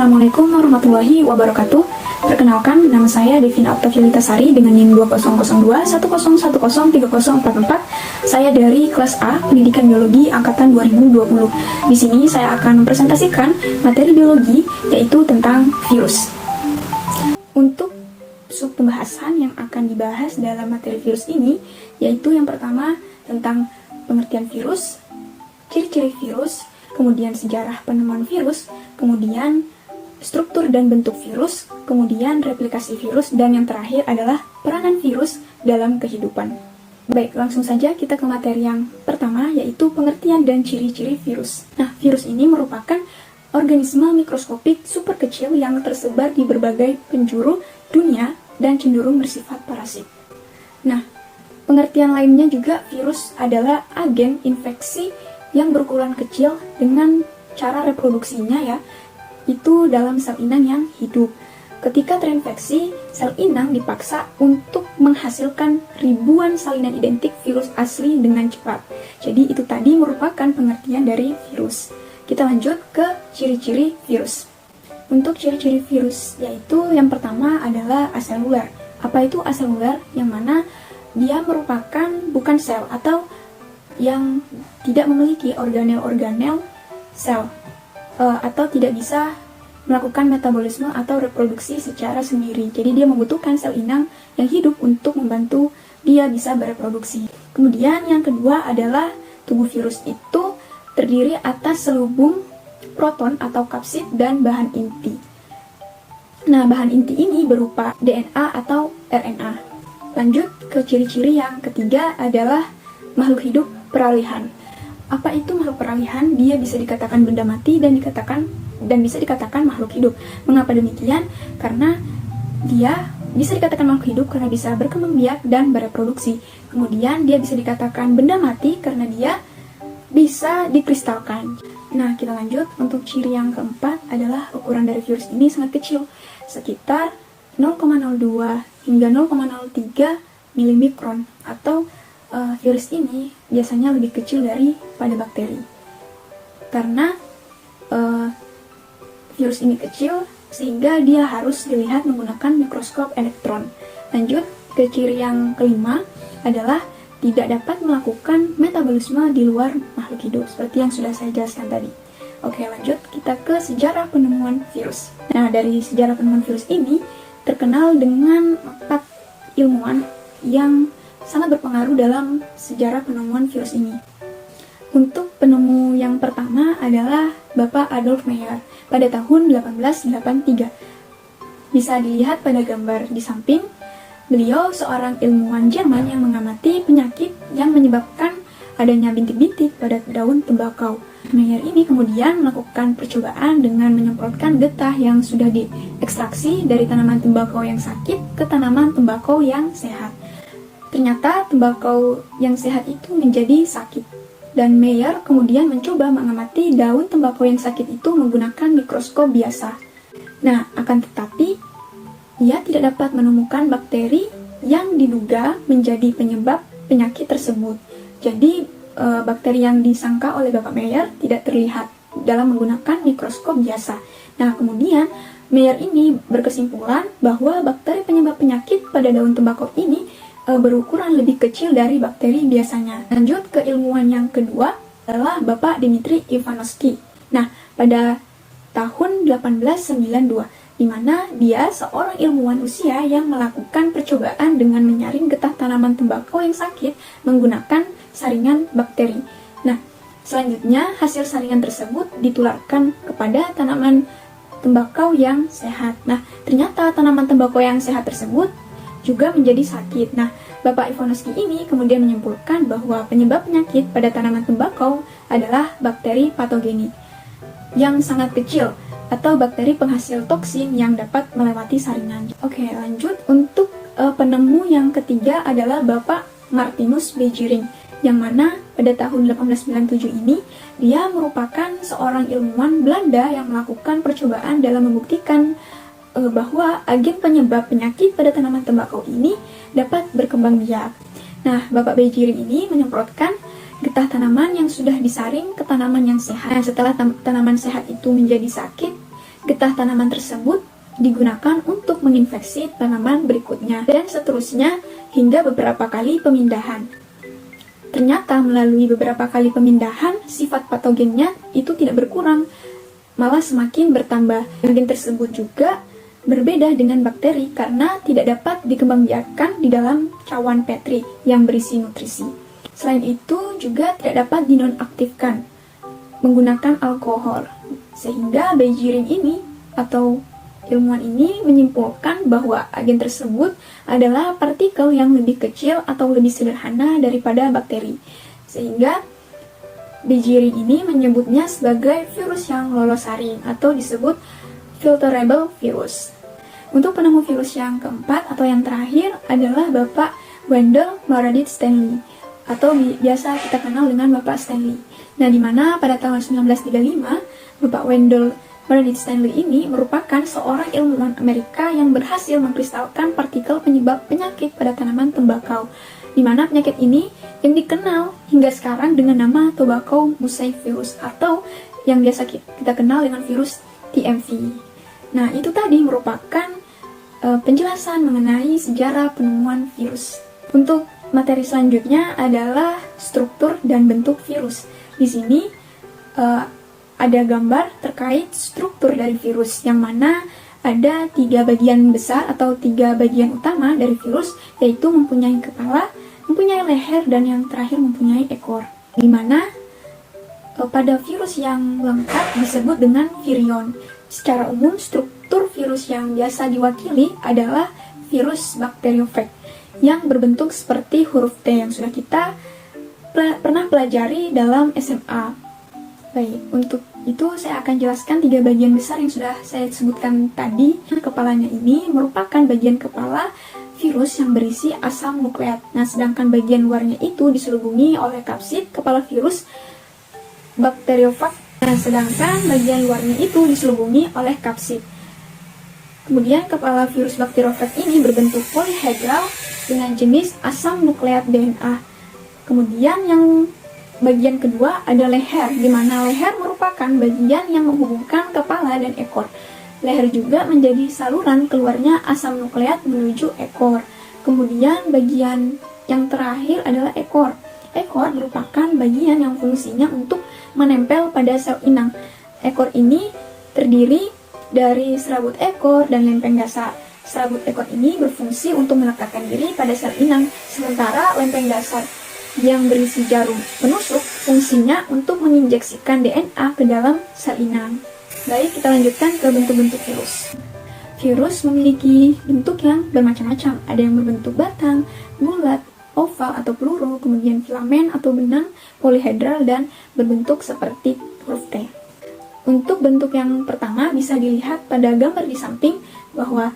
Assalamualaikum warahmatullahi wabarakatuh. Perkenalkan, nama saya Devina Octavialitasari dengan NIM 200210103044. Saya dari kelas A, Pendidikan Biologi Angkatan 2020. Di sini saya akan mempresentasikan materi biologi, yaitu tentang virus. Untuk sub pembahasan yang akan dibahas dalam materi virus ini, yaitu yang pertama tentang pengertian virus, ciri-ciri virus, kemudian sejarah penemuan virus, kemudian struktur dan bentuk virus, kemudian replikasi virus, dan yang terakhir adalah peranan virus dalam kehidupan. Baik, langsung saja kita ke materi yang pertama, yaitu pengertian dan ciri-ciri virus. Nah, virus ini merupakan organisme mikroskopik super kecil yang tersebar di berbagai penjuru dunia dan cenderung bersifat parasit. Nah, pengertian lainnya juga virus adalah agen infeksi yang berukuran kecil dengan cara reproduksinya itu dalam sel inang yang hidup. Ketika terinfeksi, sel inang dipaksa untuk menghasilkan ribuan salinan identik virus asli dengan cepat. Jadi itu tadi merupakan pengertian dari virus. Kita lanjut ke ciri-ciri virus. Untuk ciri-ciri virus, yaitu yang pertama adalah aseluler. Apa itu aseluler? Yang mana dia merupakan bukan sel atau yang tidak memiliki organel-organel sel atau tidak bisa melakukan metabolisme atau reproduksi secara sendiri. Jadi dia membutuhkan sel inang yang hidup untuk membantu dia bisa bereproduksi. Kemudian yang kedua adalah tubuh virus itu terdiri atas selubung proton atau kapsid dan bahan inti. Nah, bahan inti ini berupa DNA atau RNA. Lanjut ke ciri-ciri yang ketiga adalah makhluk hidup peralihan. Apa itu makhluk peralihan? Dia bisa dikatakan benda mati dan bisa dikatakan makhluk hidup. Mengapa demikian? Karena dia bisa dikatakan makhluk hidup karena bisa berkembang biak dan bereproduksi. Kemudian dia bisa dikatakan benda mati karena dia bisa dikristalkan. Nah, kita lanjut. Untuk ciri yang keempat adalah ukuran dari virus ini sangat kecil, sekitar 0,02 hingga 0,03 milimikron, atau virus ini biasanya lebih kecil daripada bakteri. Karena virus ini kecil, sehingga dia harus dilihat menggunakan mikroskop elektron. Lanjut ke ciri yang kelima adalah tidak dapat melakukan metabolisme di luar makhluk hidup, seperti yang sudah saya jelaskan tadi. Oke, lanjut kita ke sejarah penemuan virus. Nah, dari sejarah penemuan virus ini terkenal dengan 4 ilmuwan yang sangat berpengaruh dalam sejarah penemuan virus ini. Untuk penemu yang pertama adalah Bapak Adolf Meyer pada tahun 1883. Bisa dilihat pada gambar di samping. Beliau seorang ilmuwan Jerman yang mengamati penyakit yang menyebabkan adanya bintik-bintik pada daun tembakau. Meyer ini kemudian melakukan percobaan dengan menyemprotkan getah yang sudah diekstraksi dari tanaman tembakau yang sakit ke tanaman tembakau yang sehat. Ternyata tembakau yang sehat itu menjadi sakit, dan Meyer kemudian mencoba mengamati daun tembakau yang sakit itu menggunakan mikroskop biasa. Nah, akan tetapi ia tidak dapat menemukan bakteri yang diduga menjadi penyebab penyakit tersebut. Jadi bakteri yang disangka oleh Bapak Meyer tidak terlihat dalam menggunakan mikroskop biasa. Nah, kemudian Meyer ini berkesimpulan bahwa bakteri penyebab penyakit pada daun tembakau ini berukuran lebih kecil dari bakteri biasanya. Lanjut ke ilmuwan yang kedua adalah Bapak Dmitri Ivanovsky. Nah, pada tahun 1892, di mana dia seorang ilmuwan Rusia yang melakukan percobaan dengan menyaring getah tanaman tembakau yang sakit menggunakan saringan bakteri. Nah, selanjutnya hasil saringan tersebut ditularkan kepada tanaman tembakau yang sehat. Nah, ternyata tanaman tembakau yang sehat tersebut juga menjadi sakit. Nah, Bapak Ivanovsky ini kemudian menyimpulkan bahwa penyebab penyakit pada tanaman tembakau adalah bakteri patogenik yang sangat kecil atau bakteri penghasil toksin yang dapat melewati saringan. Oke, lanjut. Untuk penemu yang ketiga adalah Bapak Martinus Beijering, yang mana pada tahun 1897 ini dia merupakan seorang ilmuwan Belanda yang melakukan percobaan dalam membuktikan bahwa agen penyebab penyakit pada tanaman tembakau ini dapat berkembang biak. Nah, Bapak Beijering ini menyemprotkan getah tanaman yang sudah disaring ke tanaman yang sehat. Nah, setelah tanaman sehat itu menjadi sakit, getah tanaman tersebut digunakan untuk menginfeksi tanaman berikutnya, dan seterusnya hingga beberapa kali pemindahan. Ternyata melalui beberapa kali pemindahan, sifat patogennya itu tidak berkurang, malah semakin bertambah. Agen tersebut juga berbeda dengan bakteri karena tidak dapat dikembangbiakkan di dalam cawan Petri yang berisi nutrisi. Selain itu juga tidak dapat dinonaktifkan menggunakan alkohol, sehingga Beijing ini atau ilmuwan ini menyimpulkan bahwa agen tersebut adalah partikel yang lebih kecil atau lebih sederhana daripada bakteri, sehingga Beijing ini menyebutnya sebagai virus yang lolos saring atau disebut filterable virus. Untuk penemu virus yang keempat atau yang terakhir adalah Bapak Wendell Meredith Stanley, atau biasa kita kenal dengan Bapak Stanley. Nah, di mana pada tahun 1935, Bapak Wendell Meredith Stanley ini merupakan seorang ilmuwan Amerika yang berhasil mengkristalkan partikel penyebab penyakit pada tanaman tembakau, di mana penyakit ini yang dikenal hingga sekarang dengan nama tobacco mosaic virus atau yang biasa kita kenal dengan virus TMV. Nah, itu tadi merupakan penjelasan mengenai sejarah penemuan virus. Untuk materi selanjutnya adalah struktur dan bentuk virus. Di sini ada gambar terkait struktur dari virus, yang mana ada 3 bagian besar atau 3 bagian utama dari virus, yaitu mempunyai kepala, mempunyai leher, dan yang terakhir mempunyai ekor. Di mana pada virus yang lengkap disebut dengan virion. Secara umum, struktur virus yang biasa diwakili adalah virus bakteriofag yang berbentuk seperti huruf T yang sudah kita pernah pelajari dalam SMA. Baik, untuk itu saya akan jelaskan 3 bagian besar yang sudah saya sebutkan tadi. Kepalanya ini merupakan bagian kepala virus yang berisi asam nukleat. Nah, sedangkan bagian luarnya itu diselubungi oleh kapsid kepala virus bakteriofag. Nah, sedangkan bagian luarnya itu diselubungi oleh kapsid. Kemudian kepala virus bakteriofag ini berbentuk polihedral dengan jenis asam nukleat DNA. Kemudian yang bagian kedua ada leher, di mana leher merupakan bagian yang menghubungkan kepala dan ekor. Leher juga menjadi saluran keluarnya asam nukleat menuju ekor. Kemudian bagian yang terakhir adalah ekor. Ekor merupakan bagian yang fungsinya untuk menempel pada sel inang. Ekor ini terdiri dari serabut ekor dan lempeng dasar. Serabut ekor ini berfungsi untuk melekatkan diri pada sel inang, sementara lempeng dasar yang berisi jarum penusuk fungsinya untuk menginjeksikan DNA ke dalam sel inang. Baik, kita lanjutkan ke bentuk-bentuk virus. Virus memiliki bentuk yang bermacam-macam. Ada yang berbentuk batang, bulat, oval atau peluru, kemudian filamen atau benang, polihedral, dan berbentuk seperti huruf T. Untuk bentuk yang pertama bisa dilihat pada gambar di samping bahwa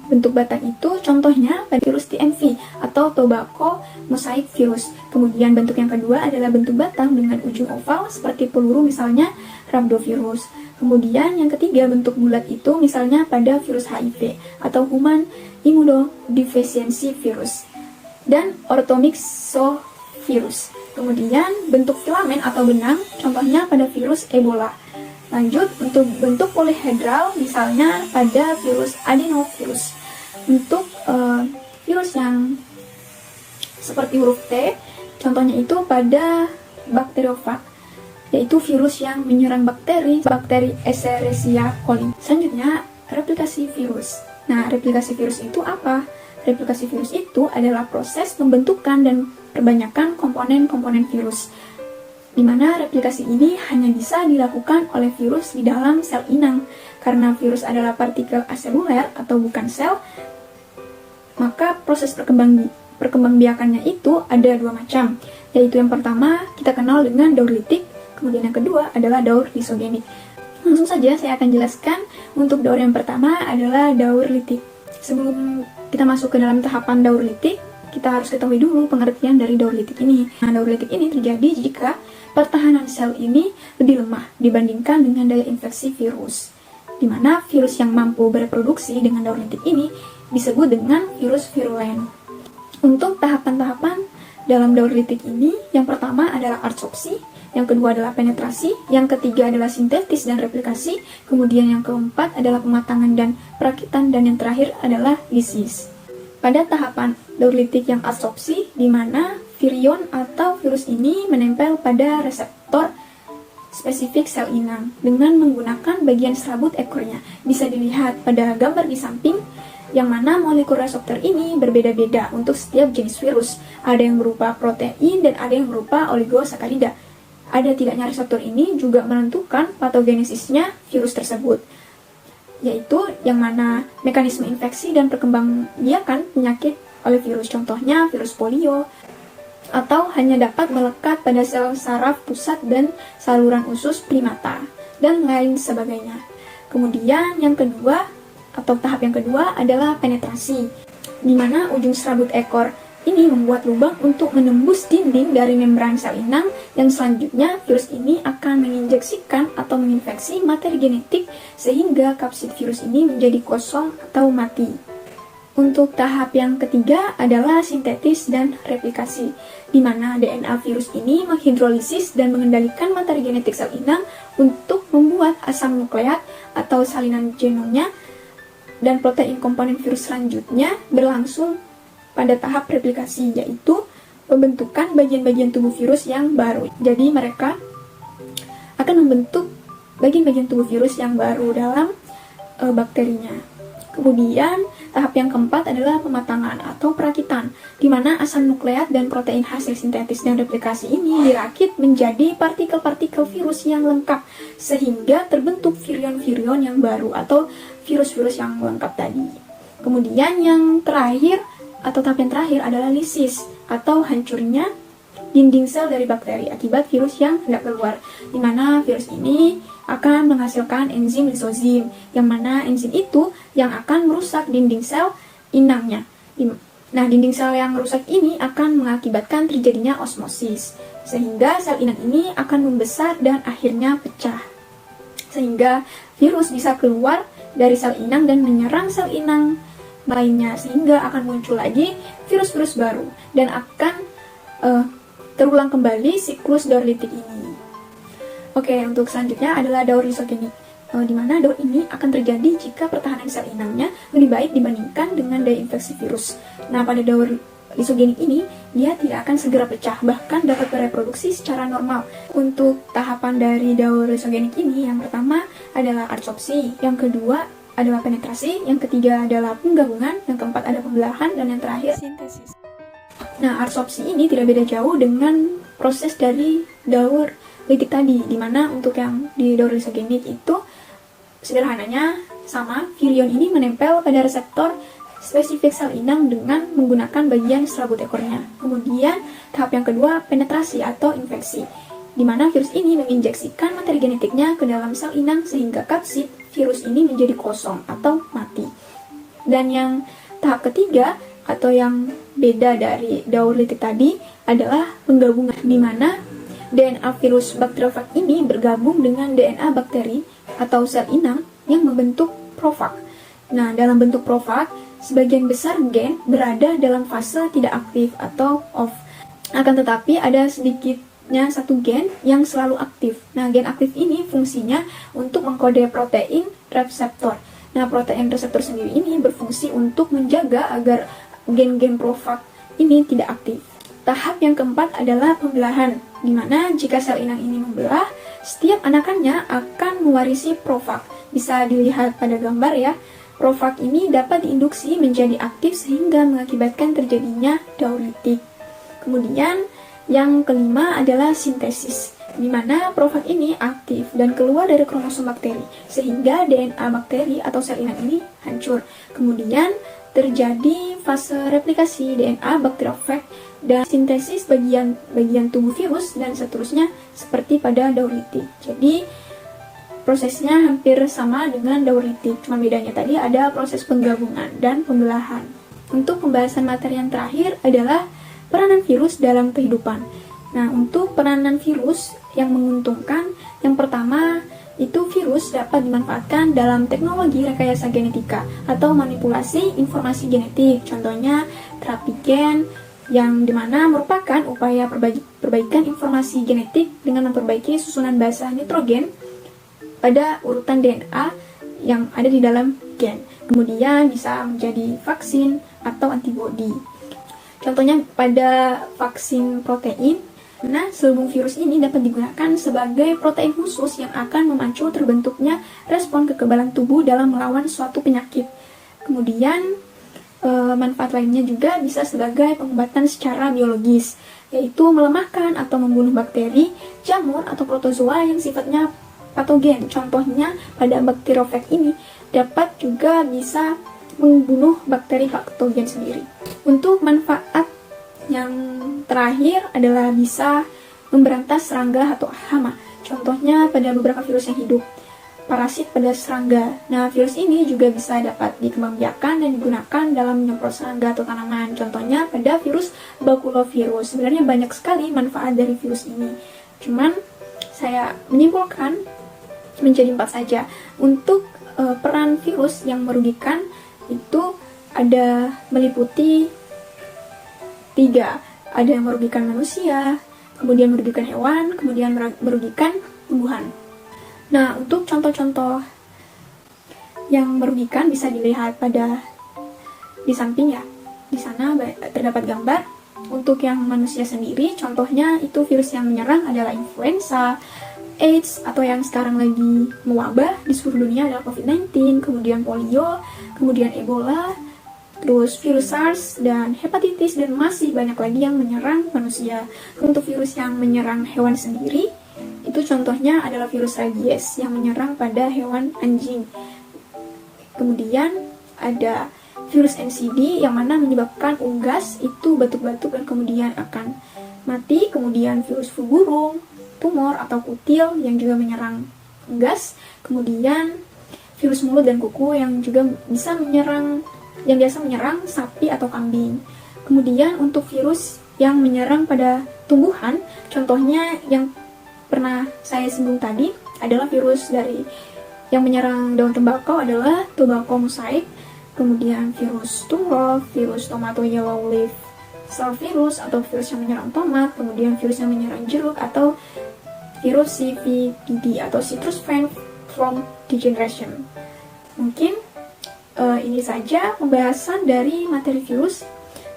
bentuk batang itu contohnya pada virus TMV atau tobacco mosaic virus. Kemudian bentuk yang kedua adalah bentuk batang dengan ujung oval seperti peluru, misalnya rhabdovirus. Kemudian yang ketiga bentuk bulat itu misalnya pada virus HIV atau human immunodeficiency virus dan orthomyxovirus. Kemudian bentuk filamen atau benang contohnya pada virus Ebola. Lanjut, untuk bentuk polihedral misalnya pada virus adenovirus. Untuk virus yang seperti huruf T, contohnya itu pada bakteriofag, yaitu virus yang menyerang bakteri Escherichia coli. Selanjutnya, replikasi virus. Nah, replikasi virus itu apa? Replikasi virus itu adalah proses pembentukan dan perbanyakan komponen-komponen virus, di mana replikasi ini hanya bisa dilakukan oleh virus di dalam sel inang. Karena virus adalah partikel aseluler atau bukan sel, maka proses perkembangbiakannya itu ada 2 macam, yaitu yang pertama kita kenal dengan daur litik, kemudian yang kedua adalah daur lisogenik. Langsung saja saya akan jelaskan. Untuk daur yang pertama adalah daur litik. Sebelum kita masuk ke dalam tahapan daur litik, kita harus ketahui dulu pengertian dari daur litik ini. Nah, daur litik ini terjadi jika pertahanan sel ini lebih lemah dibandingkan dengan daya infeksi virus, di mana virus yang mampu bereproduksi dengan daur litik ini disebut dengan virus virulen. Untuk tahapan-tahapan dalam daur litik ini, yang pertama adalah adsorpsi, yang kedua adalah penetrasi, yang ketiga adalah sintetis dan replikasi, kemudian yang keempat adalah pematangan dan perakitan, dan yang terakhir adalah lisis. Pada tahapan daur litik yang adsorpsi, di mana virion atau virus ini menempel pada reseptor spesifik sel inang dengan menggunakan bagian serabut ekornya. Bisa dilihat pada gambar di samping, yang mana molekul reseptor ini berbeda-beda untuk setiap jenis virus. Ada yang berupa protein dan ada yang berupa oligosakarida. Ada tidaknya reseptor ini juga menentukan patogenesisnya virus tersebut, yaitu yang mana mekanisme infeksi dan perkembangbiakan penyakit oleh virus, contohnya virus polio, atau hanya dapat melekat pada sel saraf pusat dan saluran usus primata, dan lain sebagainya. Kemudian yang kedua, atau tahap yang kedua adalah penetrasi, di mana ujung serabut ekor ini membuat lubang untuk menembus dinding dari membran sel inang, yang selanjutnya virus ini akan menginjeksikan atau menginfeksi materi genetik sehingga kapsid virus ini menjadi kosong atau mati. Untuk tahap yang ketiga adalah sintetis dan replikasi, di mana DNA virus ini menghidrolisis dan mengendalikan materi genetik sel inang untuk membuat asam nukleat atau salinan genomnya, dan protein komponen virus selanjutnya berlangsung pada tahap replikasi, yaitu pembentukan bagian-bagian tubuh virus yang baru. Jadi mereka akan membentuk bagian-bagian tubuh virus yang baru dalam bakterinya. Kemudian tahap yang keempat adalah pematangan atau perakitan, di mana asam nukleat dan protein hasil sintetis dan replikasi ini dirakit menjadi partikel-partikel virus yang lengkap, sehingga terbentuk virion-virion yang baru atau virus-virus yang lengkap tadi. Kemudian yang terakhir atau tahap yang terakhir adalah lisis atau hancurnya dinding sel dari bakteri akibat virus yang hendak keluar, di mana virus ini akan menghasilkan enzim lisozim, yang mana enzim itu yang akan merusak dinding sel inangnya. Nah, dinding sel yang rusak ini akan mengakibatkan terjadinya osmosis, sehingga sel inang ini akan membesar dan akhirnya pecah, sehingga virus bisa keluar dari sel inang dan menyerang sel inang lainnya, sehingga akan muncul lagi virus-virus baru dan akan terulang kembali siklus daur litik ini. Oke, untuk selanjutnya adalah daur lisogenik, di mana daur ini akan terjadi jika pertahanan sel inangnya lebih baik dibandingkan dengan daya infeksi virus. Nah, pada daur lisogenik ini, dia tidak akan segera pecah, bahkan dapat bereproduksi secara normal. Untuk tahapan dari daur lisogenik ini, yang pertama adalah adsorpsi, yang kedua adalah penetrasi, yang ketiga adalah penggabungan, yang keempat ada pembelahan, dan yang terakhir sintesis. Nah, adsorpsi ini tidak beda jauh dengan proses dari daur litik tadi, dimana untuk yang di daur lisogenik itu sederhananya sama, virion ini menempel pada reseptor spesifik sel inang dengan menggunakan bagian serabut ekornya. Kemudian tahap yang kedua, penetrasi atau infeksi, di mana virus ini menginjeksikan materi genetiknya ke dalam sel inang sehingga kapsid virus ini menjadi kosong atau mati. Dan yang tahap ketiga atau yang beda dari daur litik tadi adalah penggabungan, di mana DNA virus bakteriofag ini bergabung dengan DNA bakteri atau sel inang yang membentuk profag. Nah, dalam bentuk profag, sebagian besar gen berada dalam fase tidak aktif atau off. Akan tetapi ada sedikitnya satu gen yang selalu aktif. Nah, gen aktif ini fungsinya untuk mengkode protein reseptor. Nah, protein reseptor sendiri ini berfungsi untuk menjaga agar gen-gen profag ini tidak aktif. Tahap yang keempat adalah pembelahan, di mana jika sel inang ini membelah, setiap anakannya akan mewarisi profag. Bisa dilihat pada gambar ya. Profag ini dapat diinduksi menjadi aktif sehingga mengakibatkan terjadinya daur litik. Kemudian yang kelima adalah sintesis, di mana profag ini aktif dan keluar dari kromosom bakteri sehingga DNA bakteri atau sel inang ini hancur. Kemudian terjadi fase replikasi DNA bakteriofag dan sintesis bagian tubuh virus dan seterusnya seperti pada daur litik. Jadi prosesnya hampir sama dengan daur litik, cuma bedanya tadi ada proses penggabungan dan pembelahan. Untuk pembahasan materi yang terakhir adalah peranan virus dalam kehidupan. Nah, untuk peranan virus yang menguntungkan, yang pertama itu virus dapat dimanfaatkan dalam teknologi rekayasa genetika atau manipulasi informasi genetik, contohnya terapi gen, yang dimana merupakan upaya perbaikan informasi genetik dengan memperbaiki susunan basa nitrogen pada urutan DNA yang ada di dalam gen. Kemudian bisa menjadi vaksin atau antibodi. Contohnya pada vaksin protein, nah selubung virus ini dapat digunakan sebagai protein khusus yang akan memacu terbentuknya respon kekebalan tubuh dalam melawan suatu penyakit. Kemudian manfaat lainnya juga bisa sebagai pengobatan secara biologis, yaitu melemahkan atau membunuh bakteri, jamur, atau protozoa yang sifatnya patogen. Contohnya pada bakteriofag ini dapat juga bisa membunuh bakteri patogen sendiri. Untuk manfaat yang terakhir adalah bisa memberantas serangga atau hama. Contohnya pada beberapa virus yang hidup, parasit pada serangga. Nah, virus ini juga bisa dapat dikembangbiakkan dan digunakan dalam menyemprot serangga atau tanaman. Contohnya pada virus bakulovirus. Sebenarnya banyak sekali manfaat dari virus ini. Cuman saya menyimpulkan menjadi 4 saja. Untuk peran virus yang merugikan itu ada meliputi 3. Ada yang merugikan manusia, kemudian merugikan hewan, kemudian merugikan tumbuhan. Nah, untuk contoh-contoh yang merugikan bisa dilihat di samping ya. Di sana terdapat gambar. Untuk yang manusia sendiri, contohnya itu virus yang menyerang adalah influenza, AIDS, atau yang sekarang lagi mewabah di seluruh dunia adalah COVID-19, kemudian polio, kemudian Ebola, terus virus SARS dan hepatitis, dan masih banyak lagi yang menyerang manusia. Untuk virus yang menyerang hewan sendiri, itu contohnya adalah virus rabies yang menyerang pada hewan anjing. Kemudian ada virus NCD yang mana menyebabkan unggas, itu batuk-batuk dan kemudian akan mati. Kemudian virus flu burung, tumor atau kutil yang juga menyerang unggas. Kemudian virus mulut dan kuku yang juga biasa menyerang sapi atau kambing. Kemudian untuk virus yang menyerang pada tumbuhan, contohnya yang pernah saya singgung tadi adalah virus yang menyerang daun tembakau adalah tobacco mosaic, kemudian virus tumor, virus tomato yellow leaf cell virus atau virus yang menyerang tomat, kemudian virus yang menyerang jeruk atau virus CVPD atau citrus vine foam degeneration. Mungkin ini saja pembahasan dari materi virus.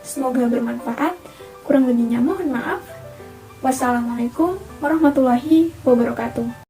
Semoga bermanfaat. Kurang lebihnya mohon maaf. Wassalamualaikum warahmatullahi wabarakatuh.